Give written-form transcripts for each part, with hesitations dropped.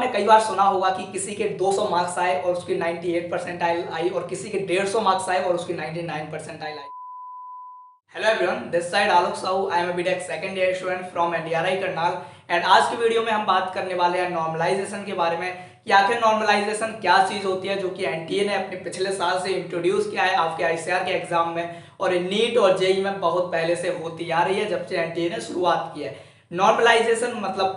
कई बार सुना होगा कि किसी के 200 मार्क्स आए और उसकी 98 परसेंटाइल आई और किसी के 150 मार्क्स आए और उसकी 99 परसेंटाइल आई। Hello everyone, this side Alok Sahu. I am a BTech second year student from NDRI Karnal एंड आज की वीडियो में हम बात करने वाले हैं नॉर्मलाइजेशन के बारे में कि आखिर नॉर्मलाइजेशन क्या चीज़ होती है, जो कि एनटीए ने अपने पिछले साल से इंट्रोड्यूस किया है आपके आईसीआर के एग्जाम में और नीट और जेई में बहुत पहले से होती आ रही है जब से एनटीए ने शुरुआत की है। नॉर्मलाइजेशन मतलब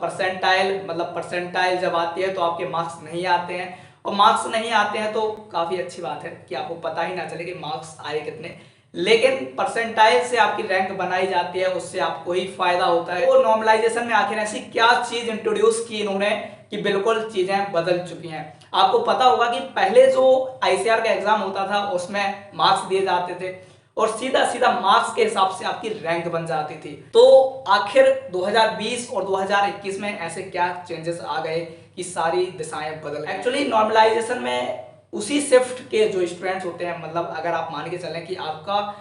परसेंटाइल जब आती है तो आपके मार्क्स नहीं आते हैं और मार्क्स नहीं आते हैं तो काफ़ी अच्छी बात है कि आपको पता ही ना चले कि मार्क्स आए कितने, लेकिन परसेंटाइल से आपकी रैंक बनाई जाती है, उससे आपको ही फायदा होता है। तो नॉर्मलाइजेशन में आखिर ऐसी क्या चीज इंट्रोड्यूस की इन्होंने कि बिल्कुल चीजें बदल चुकी हैं। आपको पता होगा कि पहले जो आईसीआर का एग्जाम होता था उसमें मार्क्स दिए जाते थे और सीधा सीधा मार्क्स के हिसाब से आपकी रैंक बन जाती थी। तो आखिर 2020 और 2021 में ऐसे क्या चेंजेस आ गए कि सारी दिशाएं बदल गई। एक्चुअली नॉर्मलाइजेशन में उसी शिफ्ट के जो स्टूडेंट्स होते हैं, मतलब अगर आप मान के चलें कि आपका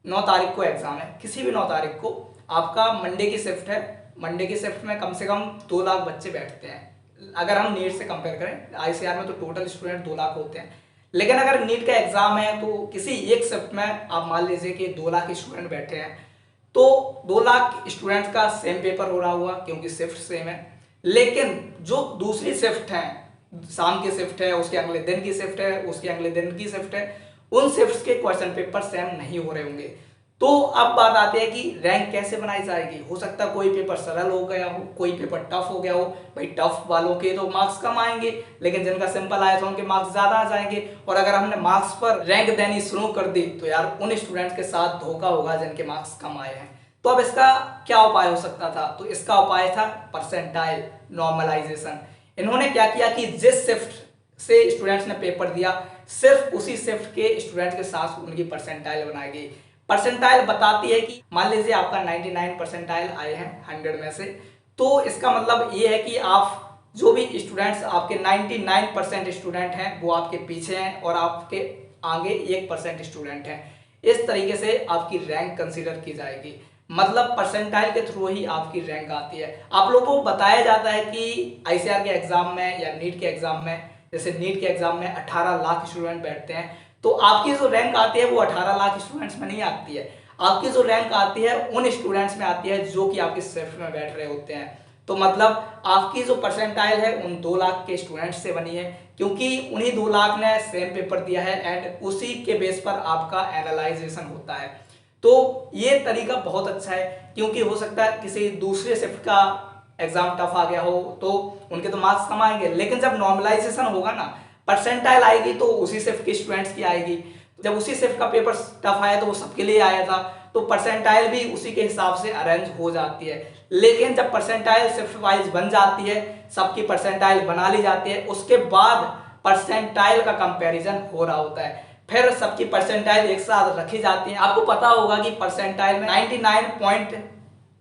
9 तारीख को एग्जाम है, किसी भी 9 तारीख को आपका मंडे की शिफ्ट है, मंडे की शिफ्ट में कम से कम 2 लाख बच्चे बैठते हैं। अगर हम नीट से कंपेयर करें, आईसीआर में तो टोटल स्टूडेंट 2 लाख होते हैं, लेकिन अगर नीट का एग्जाम है तो किसी एक शिफ्ट में आप मान लीजिए कि 2 लाख स्टूडेंट बैठे हैं, तो 2 लाख स्टूडेंट्स का सेम पेपर हो रहा हुआ क्योंकि शिफ्ट सेम है। लेकिन जो दूसरी शिफ्ट है, शाम की शिफ्ट है, उसके अगले दिन की शिफ्ट है, उसके अगले दिन की शिफ्ट है, उन शिफ्ट्स के क्वेश्चन पेपर सेम नहीं हो रहे होंगे। तो अब बात आती है कि रैंक कैसे बनाई जाएगी। हो सकता है कोई पेपर सरल हो गया हो, कोई पेपर टफ हो गया हो। भाई टफ वालों के तो मार्क्स कम आएंगे, लेकिन जिनका सिंपल आया था उनके मार्क्स ज्यादा आ जाएंगे। और अगर हमने मार्क्स पर रैंक देनी शुरू कर दी तो यार उन स्टूडेंट्स के साथ धोखा होगा जिनके मार्क्स कम आए हैं। तो अब इसका क्या उपाय हो सकता था? तो इसका उपाय था परसेंटाइल नॉर्मलाइजेशन। इन्होंने क्या किया कि जिस शिफ्ट से स्टूडेंट्स ने पेपर दिया, सिर्फ उसी शिफ्ट के स्टूडेंट्स के साथ उनकी परसेंटाइल बनाई गई। परसेंटाइल बताती है कि मान लीजिए आपका 99 परसेंटाइल आए हैं 100 में से, तो इसका मतलब ये है कि आप जो भी स्टूडेंट्स आपके 99% स्टूडेंट हैं वो आपके पीछे हैं और आपके आगे 1% स्टूडेंट हैं। इस तरीके से आपकी रैंक कंसीडर की जाएगी, मतलब परसेंटाइल के थ्रू ही आपकी रैंक आती है। आप लोगों को बताया जाता है कि आईसीआर के एग्जाम में या नीट के एग्जाम में, जैसे नीट के एग्जाम में 18 लाख स्टूडेंट बैठते हैं, तो आपकी जो रैंक आती है वो 18 लाख स्टूडेंट्स में नहीं आती है। आपकी जो रैंक आती है उन स्टूडेंट्स में आती है जो कि आपकी शिफ्ट में बैठ रहे होते हैं। तो मतलब आपकी जो परसेंटाइल है उन 2 लाख के स्टूडेंट्स से बनी है, क्योंकि उन्हीं 2 लाख ने सेम पेपर दिया है एंड उसी के बेस पर आपका एनालाइजेशन होता है। तो ये तरीका बहुत अच्छा है, क्योंकि हो सकता है किसी दूसरे शिफ्ट का एग्जाम टफ आ गया हो तो उनके तो मार्क्स कम आएंगे, लेकिन जब नॉर्मलाइजेशन होगा ना, परसेंटाइल आएगी तो उसी शिफ्ट के स्टूडेंट्स की आएगी। जब उसी शिफ्ट का पेपर टफ आया तो वो सबके लिए आया था, तो परसेंटाइल भी उसी के हिसाब से अरेंज हो जाती है। लेकिन जब परसेंटाइल शिफ्ट वाइज बन जाती है, सबकी परसेंटाइल बना ली जाती है, उसके बाद परसेंटाइल का कंपैरिजन हो रहा होता है, फिर सबकी परसेंटाइल एक साथ रखी जाती है। आपको पता होगा कि परसेंटाइल में 99 पॉइंट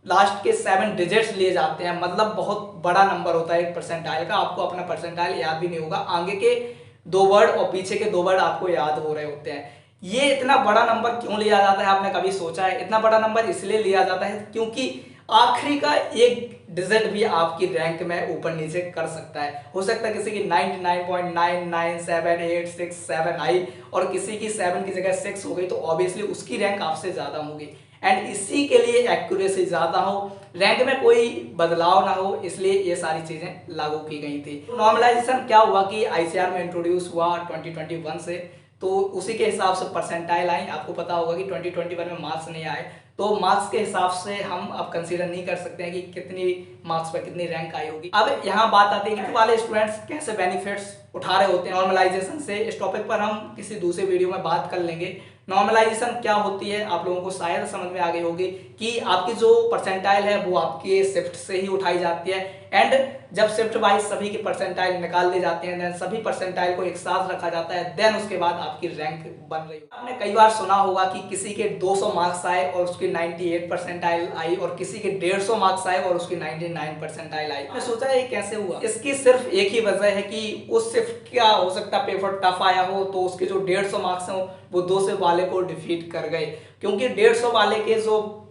लास्ट के 7 डिजिट्स लिए जाते हैं, मतलब बहुत बड़ा नंबर होता है एक परसेंटाइल का। आपको अपना परसेंटाइल याद भी नहीं होगा, आगे के 2 वर्ड और पीछे के 2 वर्ड आपको याद हो रहे होते हैं। ये इतना बड़ा नंबर क्यों लिया जाता है, आपने कभी सोचा है? इतना बड़ा नंबर इसलिए लिया जाता है क्योंकि आखिरी का एक डिजिट भी आपकी रैंक में ऊपर नीचे कर सकता है। हो सकता है किसी की 99.99786 आई और किसी की 7 की जगह 6 हो गई, तो ऑब्वियसली उसकी रैंक आपसे ज्यादा होगी एंड इसी के लिए एक्यूरेसी ज्यादा हो, रैंक में कोई बदलाव ना हो, इसलिए ये सारी चीजें लागू की गई थी। नॉर्मलाइजेशन क्या हुआ कि आईसीआर में इंट्रोड्यूस हुआ 2021 से, तो उसी के हिसाब से परसेंटाइल आई। आपको पता होगा कि 2021 में मार्क्स नहीं आए, तो मार्क्स के हिसाब से हम अब कंसीडर नहीं कर सकते हैं कि कितनी मार्क्स पर कितनी रैंक आई होगी। अब यहाँ बात आती है कि वाले स्टूडेंट्स कैसे बेनिफिट्स उठा रहे होते हैं नॉर्मलाइजेशन से। इस टॉपिक पर हम किसी दूसरे वीडियो में बात कर लेंगे। नॉर्मलाइजेशन क्या होती है आप लोगों को शायद समझ में आ गई होगी कि आपकी जो परसेंटाइल है वो आपके शिफ्ट से ही उठाई जाती है एंड जब शिफ्ट वाइज सभी की परसेंटाइल निकाल दी जाती है, देन सभी परसेंटाइल को एक साथ रखा जाता है, देन उसके बाद आपकी रैंक बन रही है। आपने कई बार सुना होगा कि किसी के 200 मार्क्स आए और उसकी 98 परसेंटाइल आई और किसी के 150 मार्क्स आए और उसकी 99 परसेंटाइल आई। आपने सोचा ये कैसे हुआ? इसकी सिर्फ एक ही वजह है कि उस शिफ्ट का हो सकता है पेपर टफ आया हो, तो उसके जो 150 मार्क्स हो वो 200 वाले को डिफीट कर गए, क्योंकि 150 वाले के जो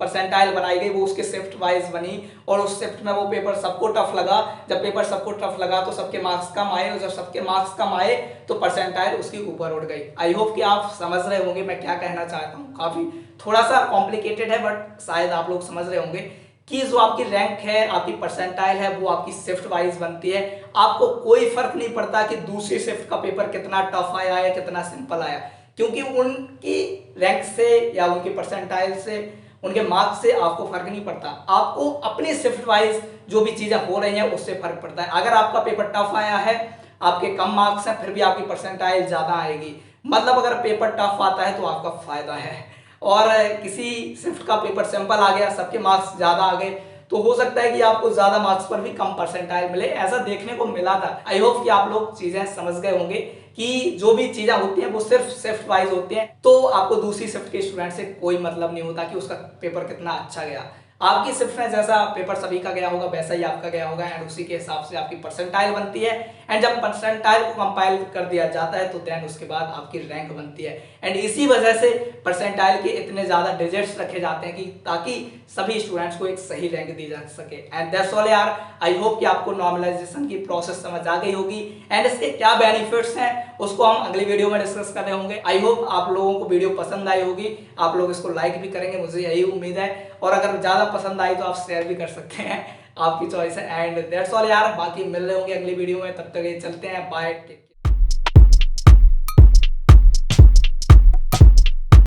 परसेंटाइल बनाई गई वो उसके शिफ्ट वाइज बनी और उस शिफ्ट में वो पेपर सबको टफ लगा। जब पेपर सबको टफ लगा तो सबके मार्क्स कम आए और जब सबके मार्क्स कम आए तो परसेंटाइल उसकी ऊपर उठ गई। आई होप कि आप समझ रहे होंगे मैं क्या कहना चाहता हूँ। काफी थोड़ा सा कॉम्प्लिकेटेड है बट शायद आप लोग समझ रहे होंगे कि जो आपकी रैंक है, आपकी परसेंटाइल है, वो आपकी शिफ्ट वाइज बनती है। आपको कोई फर्क नहीं पड़ता कि दूसरी शिफ्ट का पेपर कितना टफ आया है, कितना सिंपल आया, क्योंकि उनकी रैंक से या उनकी परसेंटाइल से, उनके मार्क्स से आपको फर्क नहीं पड़ता। आपको अपनी शिफ्ट वाइज जो भी चीजें हो रही हैं उससे फर्क पड़ता है। अगर आपका पेपर टफ आया है, आपके कम मार्क्स हैं, फिर भी आपकी परसेंटाइल ज्यादा आएगी, मतलब अगर पेपर टफ आता है तो आपका फायदा है। और किसी शिफ्ट का पेपर सिंपल आ गया, सबके मार्क्स ज्यादा आ गए, तो हो सकता है कि आपको ज्यादा मार्क्स पर भी कम परसेंटाइल मिले। ऐसा देखने को मिला था। आई होप कि आप लोग चीजें समझ गए होंगे कि जो भी चीजें होती हैं वो सिर्फ शिफ्ट वाइज होती हैं, तो आपको दूसरी शिफ्ट के स्टूडेंट से कोई मतलब नहीं होता कि उसका पेपर कितना अच्छा गया। आपकी शिफ्ट में जैसा पेपर सभी का गया होगा वैसा ही आपका गया होगा एंड उसी के हिसाब से आपकी परसेंटाइल बनती है। एंड जब परसेंटाइल को कंपाइल कर दिया जाता है तो देन उसके बाद आपकी रैंक बनती है। एंड इसी वजह से परसेंटाइल के इतने ज्यादा डिजिट्स रखे जाते हैं कि ताकि सभी स्टूडेंट्स को एक सही रैंक दी जा सके। एंड दैट्स ऑल यार। आई होप कि आपको नॉर्मलाइजेशन की प्रोसेस समझ आ गई होगी एंड इसके क्या बेनिफिट्स हैं उसको हम अगली वीडियो में डिस्कस कर रहे होंगे। आई होप आप लोगों को वीडियो पसंद आई होगी, आप लोग इसको लाइक भी करेंगे, मुझे यही उम्मीद है। और अगर ज्यादा पसंद आई तो आप शेयर भी कर सकते हैं, आपकी चॉइस है। एंड दैट्स ऑल यार, बाकी मिल रहे होंगे अगली वीडियो में, तब तक ये चलते हैं, बाय।